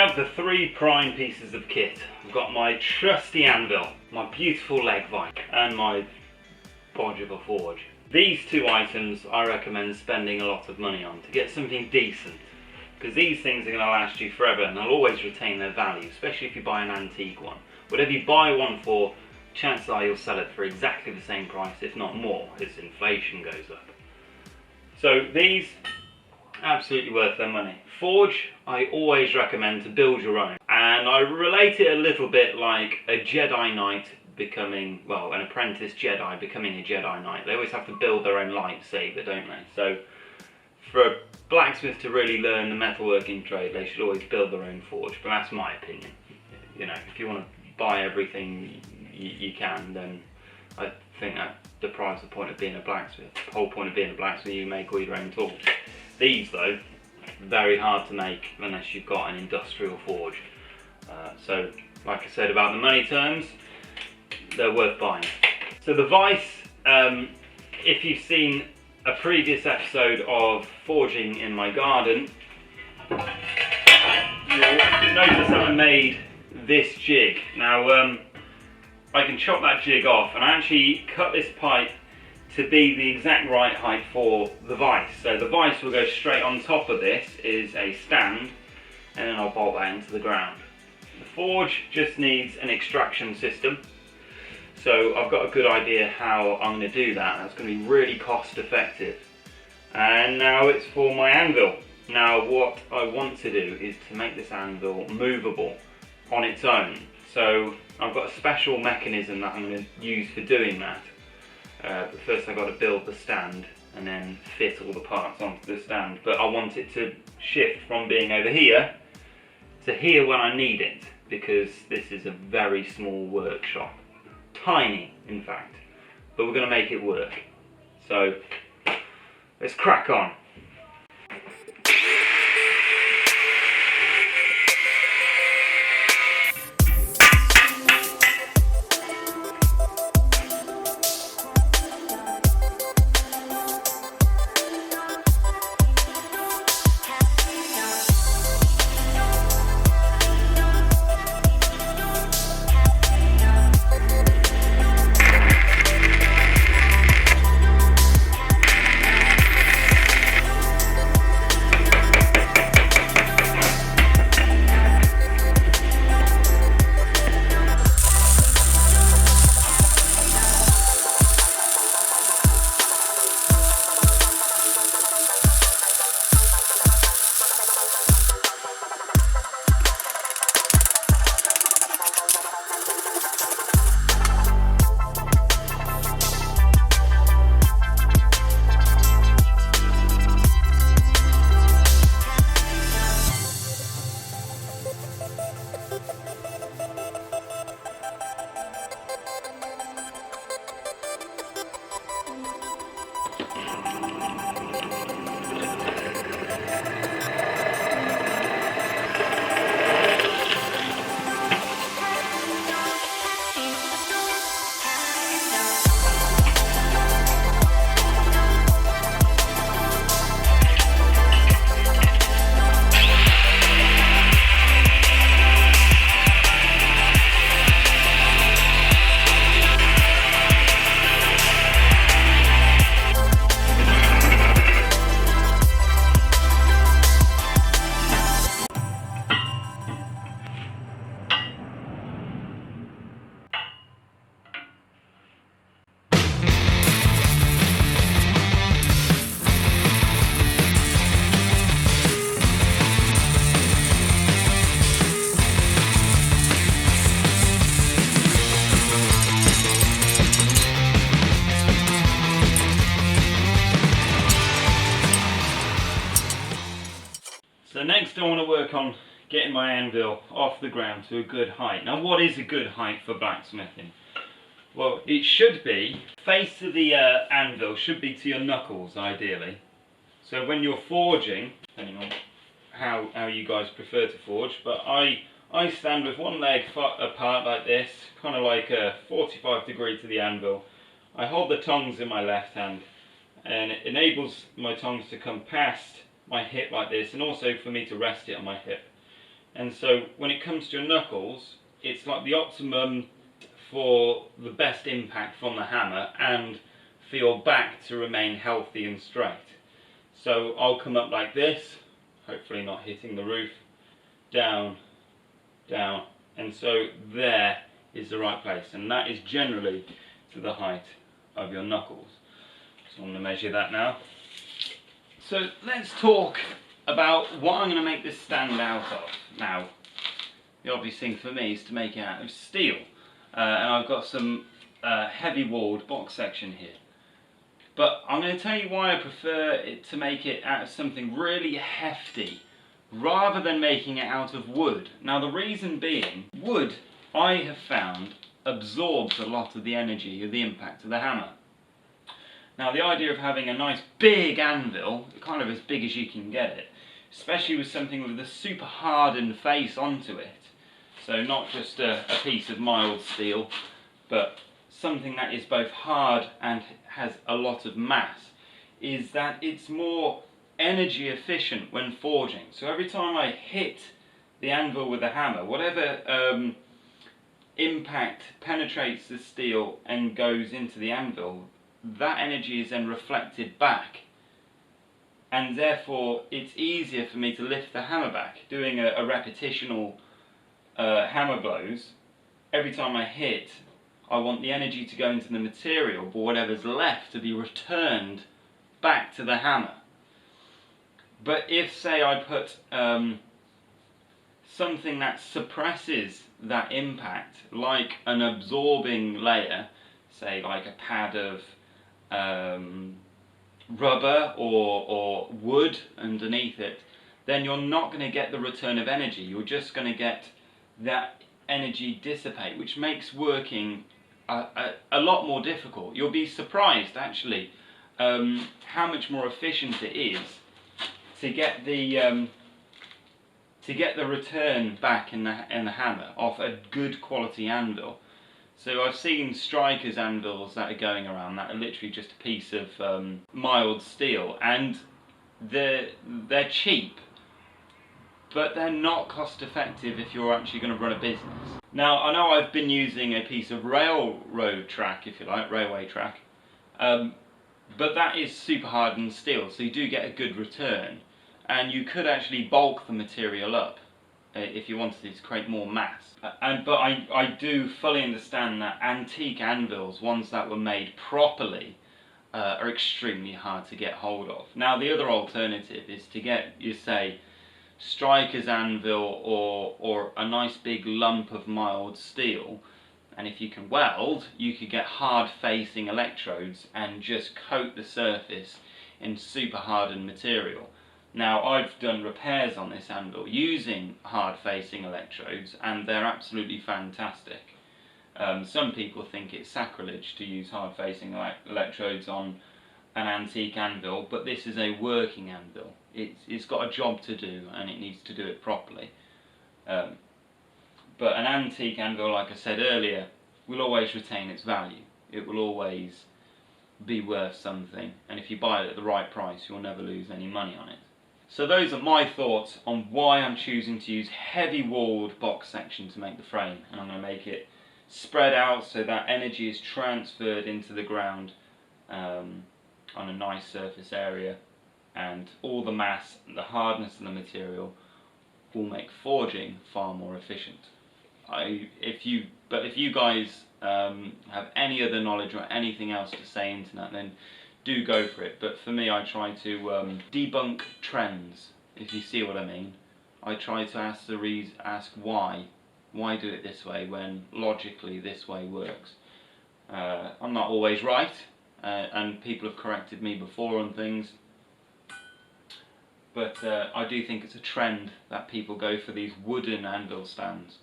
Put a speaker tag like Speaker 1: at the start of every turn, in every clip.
Speaker 1: have the three prime pieces of kit. I've got my trusty anvil, my beautiful legvice, and my bodge of a forge. These two items I recommend spending a lot of money on to get something decent, because these things are going to last you forever and they'll always retain their value, especially if you buy an antique one. Whatever you buy one for, chances are you'll sell it for exactly the same price, if not more, as inflation goes up. So these, absolutely worth their money. Forge, I always recommend to build your own, and I relate it a little bit like a Jedi Knight becoming, well, an apprentice Jedi becoming a Jedi Knight. They always have to build their own lightsaber, don't they? So for a blacksmith to really learn the metalworking trade, they should always build their own forge, but that's my opinion. You know, if you want to buy everything you can, then I think that deprives the point of being a blacksmith. The whole point of being a blacksmith, you make all your own tools. These, though, very hard to make unless you've got an industrial forge. So, like I said about the money terms, they're worth buying. So the vice, if you've seen a previous episode of forging in my garden, you'll notice that I made this jig. Now, I can chop that jig off, and I actually cut this pipe to be the exact right height for the vice. So the vice will go straight on top of this, is a stand, and then I'll bolt that into the ground. The forge just needs an extraction system. So I've got a good idea how I'm going to do that. That's going to be really cost effective. And now it's for my anvil. Now what I want to do is to make this anvil movable on its own. So I've got a special mechanism that I'm going to use for doing that. But first I've got to build the stand and then fit all the parts onto the stand. But I want it to shift from being over here to here when I need it, because this is a very small workshop. Tiny, in fact. But we're going to make it work. So let's crack on. So next I want to work on getting my anvil off the ground to a good height. Now what is a good height for blacksmithing? Well, it should be, face of the anvil should be to your knuckles ideally. So when you're forging, depending on how you guys prefer to forge, but I stand with one leg apart like this, kind of like a 45 degree to the anvil. I hold the tongs in my left hand, and it enables my tongs to come past my hip like this, and also for me to rest it on my hip. And so when it comes to your knuckles, it's like the optimum for the best impact from the hammer and for your back to remain healthy and straight. So I'll come up like this, hopefully not hitting the roof, down, down, and so there is the right place, and that is generally to the height of your knuckles. So I'm going to measure that now. So let's talk about what I'm going to make this stand out of. Now, the obvious thing for me is to make it out of steel, and I've got some heavy walled box section here. But I'm going to tell you why I prefer it to make it out of something really hefty rather than making it out of wood. Now the reason being, wood, I have found, absorbs a lot of the energy of the impact of the hammer. Now the idea of having a nice big anvil, kind of as big as you can get it, especially with something with a super hardened face onto it, so not just a piece of mild steel, but something that is both hard and has a lot of mass, is that it's more energy efficient when forging. So every time I hit the anvil with a hammer, whatever impact penetrates the steel and goes into the anvil, that energy is then reflected back, and therefore it's easier for me to lift the hammer back. Doing a repetitional hammer blows, every time I hit, I want the energy to go into the material, but whatever's left to be returned back to the hammer. But if, say, I put something that suppresses that impact, like an absorbing layer, say like a pad of rubber or wood underneath it, then you're not going to get the return of energy. You're just going to get that energy dissipate, which makes working a lot more difficult. You'll be surprised actually how much more efficient it is to get the return back in the hammer off a good quality anvil. So I've seen strikers anvils that are going around that are literally just a piece of mild steel, and they're cheap, but they're not cost effective if you're actually going to run a business. Now I know I've been using a piece of railroad track, if you like, railway track, but that is super hardened steel, so you do get a good return, and you could actually bulk the material up if you wanted to create more mass. But I do fully understand that antique anvils, ones that were made properly, are extremely hard to get hold of. Now the other alternative is to get, you say, striker's anvil or a nice big lump of mild steel, and if you can weld, you could get hard facing electrodes and just coat the surface in super hardened material. Now I've done repairs on this anvil using hard facing electrodes, and they're absolutely fantastic. Some people think it's sacrilege to use hard facing electrodes on an antique anvil, but this is a working anvil. It's got a job to do and it needs to do it properly. But an antique anvil, like I said earlier, will always retain its value. It will always be worth something, and if you buy it at the right price, you'll never lose any money on it. So those are my thoughts on why I'm choosing to use heavy walled box section to make the frame, and I'm going to make it spread out so that energy is transferred into the ground on a nice surface area, and all the mass, the hardness of the material will make forging far more efficient. If you guys have any other knowledge or anything else to say into that, then do go for it. But for me, I try to debunk trends, if you see what I mean. I try to ask why do it this way when logically this way works. I'm not always right, and people have corrected me before on things, but I do think it's a trend that people go for these wooden anvil stands.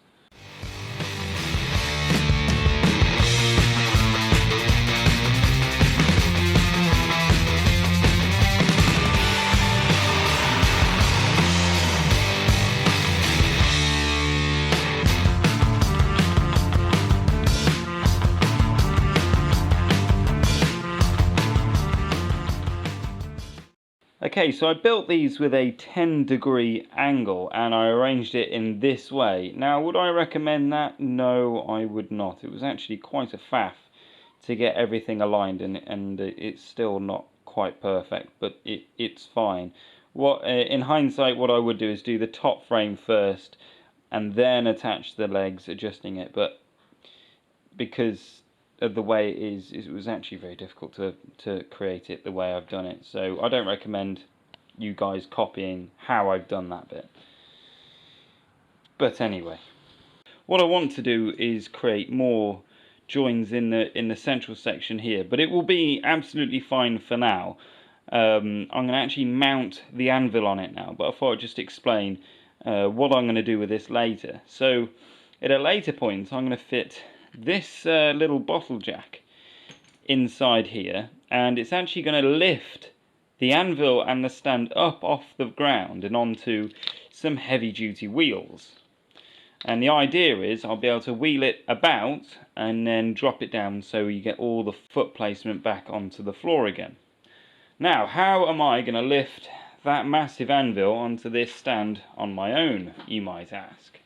Speaker 1: Okay, so I built these with a 10-degree angle and I arranged it in this way. Now, would I recommend that? No, I would not. It was actually quite a faff to get everything aligned, and it's still not quite perfect, but it's fine. In hindsight, what I would do is do the top frame first and then attach the legs, adjusting it, but because of the way it is, it was actually very difficult to create it the way I've done it. So I don't recommend you guys copying how I've done that bit. But anyway, what I want to do is create more joins in the central section here, but it will be absolutely fine for now. I'm going to actually mount the anvil on it now, but I thought I'd just explain what I'm going to do with this later. So at a later point, I'm going to fit this little bottle jack inside here, and it's actually going to lift the anvil and the stand up off the ground and onto some heavy duty wheels. And the idea is I'll be able to wheel it about and then drop it down so you get all the foot placement back onto the floor again. Now, how am I going to lift that massive anvil onto this stand on my own, you might ask?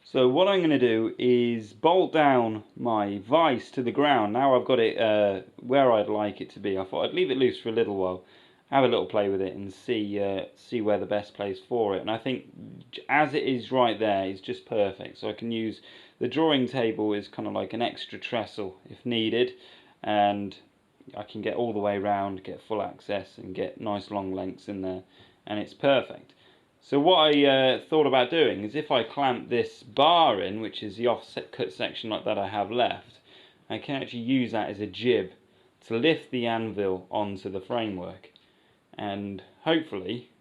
Speaker 1: So what I'm going to do is bolt down my vice to the ground. Now I've got it where I'd like it to be. I thought I'd leave it loose for a little while, have a little play with it and see where the best place for it. And I think as it is right there is just perfect. So I can use the drawing table as kind of like an extra trestle if needed, and I can get all the way around, get full access and get nice long lengths in there, and it's perfect. So what I thought about doing is if I clamp this bar in, which is the offset cut section like that I have left, I can actually use that as a jib to lift the anvil onto the framework, and hopefully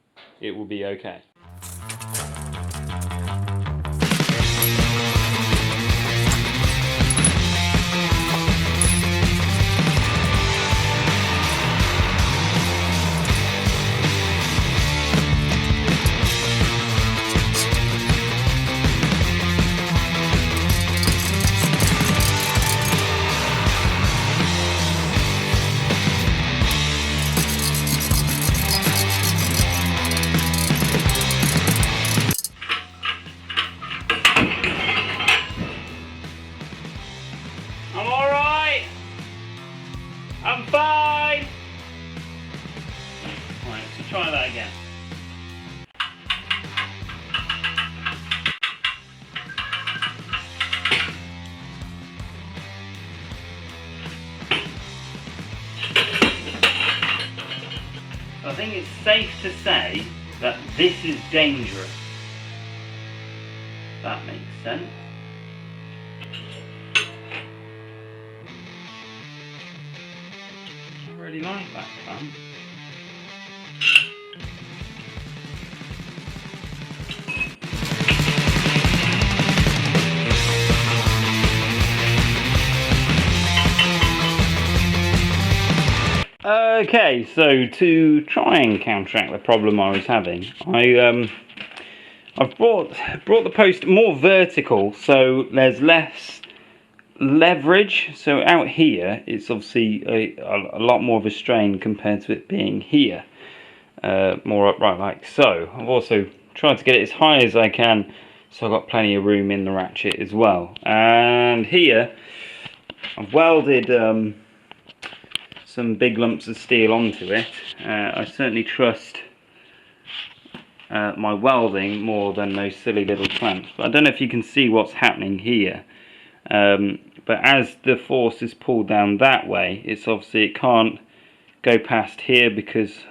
Speaker 1: it will be okay. I'm alright! I'm fine! Alright, let's try that again. I think it's safe to say that this is dangerous. That makes sense. I really like that clamp. Okay, so to try and counteract the problem I was having, I've brought the post more vertical, so there's less leverage. So out here, it's obviously a lot more of a strain compared to it being here, more upright like so. I've also tried to get it as high as I can, so I've got plenty of room in the ratchet as well. And here, I've welded some big lumps of steel onto it. I certainly trust my welding more than those silly little clamps. But I don't know if you can see what's happening here. But as the force is pulled down that way, it's obviously it can't go past here because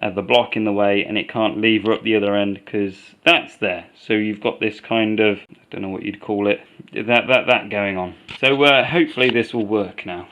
Speaker 1: of the block in the way, and it can't lever up the other end because that's there. So you've got this kind of, I don't know what you'd call it, that going on. So hopefully this will work now.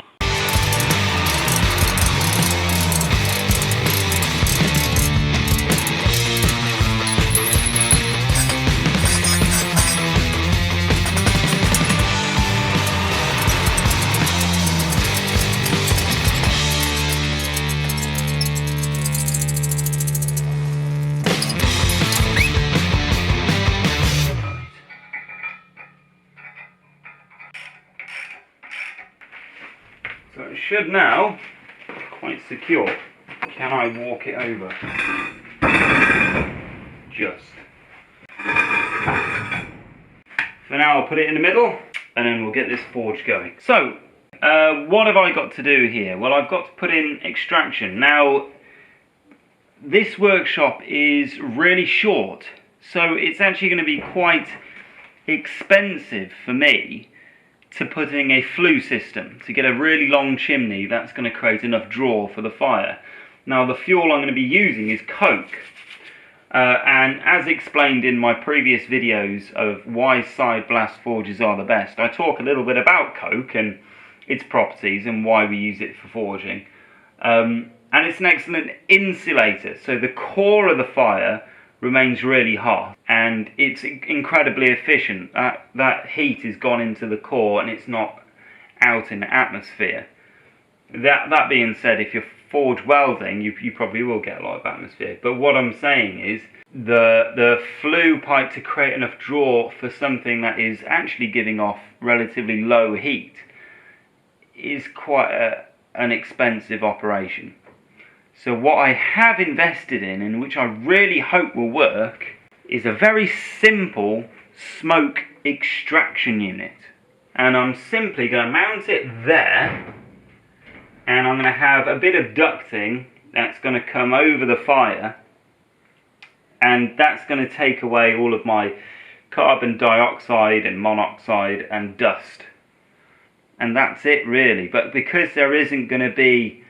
Speaker 1: So it should now be quite secure. Can I walk it over? Just. For now I'll put it in the middle and then we'll get this forge going. So, what have I got to do here? Well, I've got to put in extraction. Now, this workshop is really short, so it's actually going to be quite expensive for me to put in a flue system to get a really long chimney that's going to create enough draw for the fire. Now, the fuel I'm going to be using is coke. And as explained in my previous videos of why side blast forges are the best, I talk a little bit about coke and its properties and why we use it for forging. And it's an excellent insulator, so the core of the fire remains really hot and it's incredibly efficient. That heat is gone into the core and it's not out in the atmosphere. That being said, if you're forge welding, you probably will get a lot of atmosphere. But what I'm saying is the flue pipe, to create enough draw for something that is actually giving off relatively low heat, is quite an expensive operation. So what I have invested in, and which I really hope will work, is a very simple smoke extraction unit. And I'm simply going to mount it there, and I'm going to have a bit of ducting that's going to come over the fire, and that's going to take away all of my carbon dioxide and monoxide and dust. And that's it really. But because there isn't going to be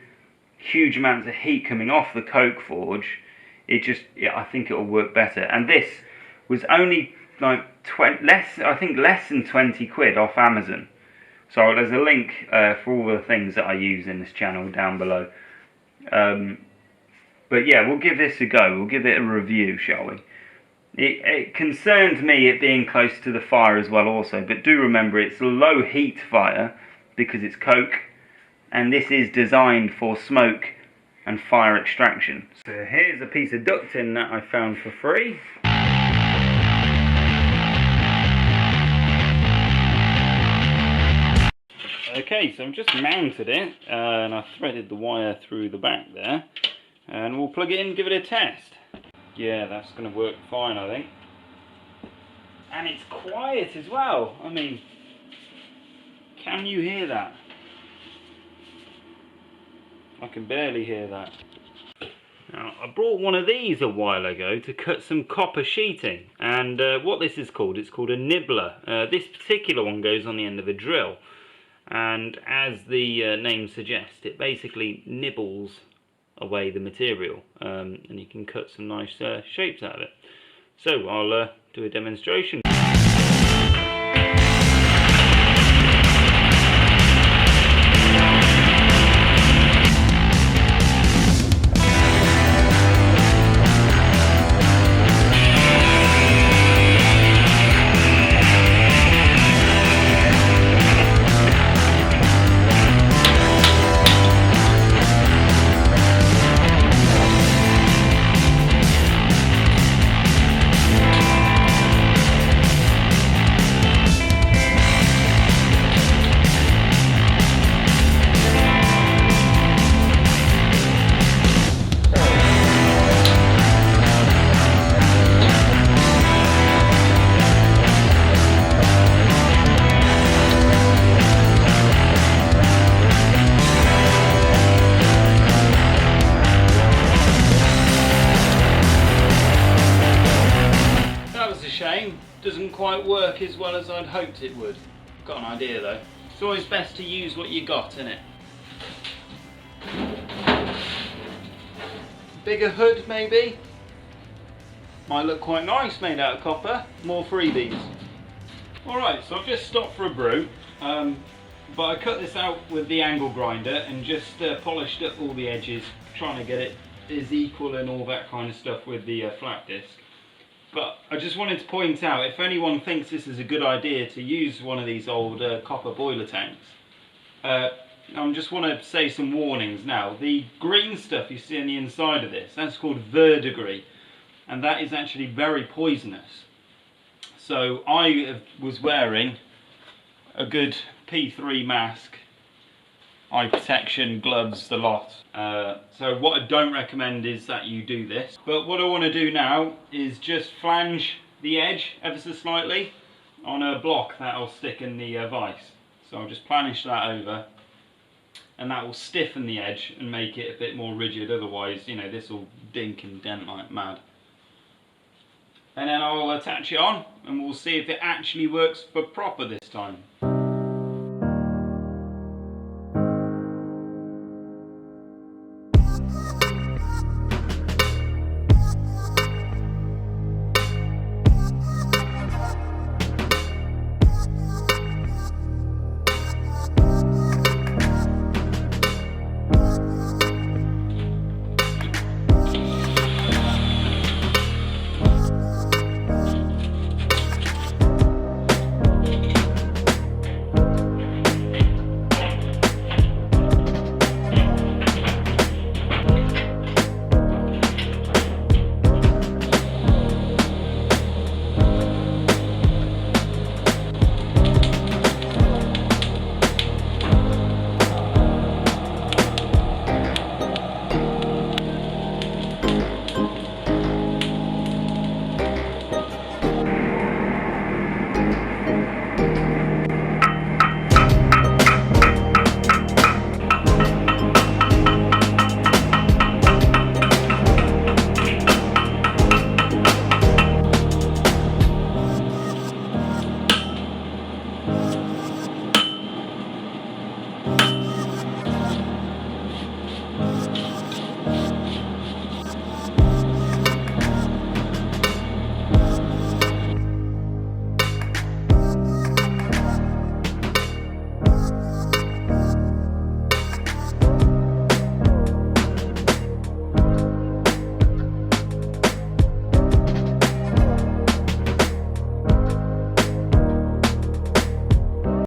Speaker 1: huge amounts of heat coming off the coke forge, I think it will work better. And this was only like less than 20 quid off Amazon. So there's a link for all the things that I use in this channel down below. But yeah, we'll give this a go. We'll give it a review, shall we? It concerned me it being close to the fire as well also. But do remember, it's a low heat fire because it's coke. And this is designed for smoke and fire extraction. So here's a piece of ducting that I found for free. Okay, so I've just mounted it, and I've threaded the wire through the back there, and we'll plug it in and give it a test. Yeah, that's going to work fine, I think. And it's quiet as well. I mean, can you hear that? I can barely hear that. Now, I brought one of these a while ago to cut some copper sheeting, and what this is called, it's called a nibbler. This particular one goes on the end of a drill. And as the name suggests, it basically nibbles away the material, and you can cut some nice shapes out of it. So I'll do a demonstration. Doesn't quite work as well as I'd hoped it would. Got an idea though. It's always best to use what you got, innit? Bigger hood maybe? Might look quite nice made out of copper. More freebies. Alright, so I've just stopped for a brew. But I cut this out with the angle grinder and just polished up all the edges, trying to get it as equal and all that kind of stuff with the flat disc. But I just wanted to point out, if anyone thinks this is a good idea to use one of these old copper boiler tanks, I just want to say some warnings now. The green stuff you see on the inside of this, that's called verdigris, and that is actually very poisonous. So I was wearing a good P3 mask eye protection, gloves, the lot. So what I don't recommend is that you do this. But what I want to do now is just flange the edge ever so slightly on a block that will stick in the vice. So I'll just planish that over, and that will stiffen the edge and make it a bit more rigid. Otherwise, you know, this will dink and dent like mad. And then I'll attach it on and we'll see if it actually works for proper this time.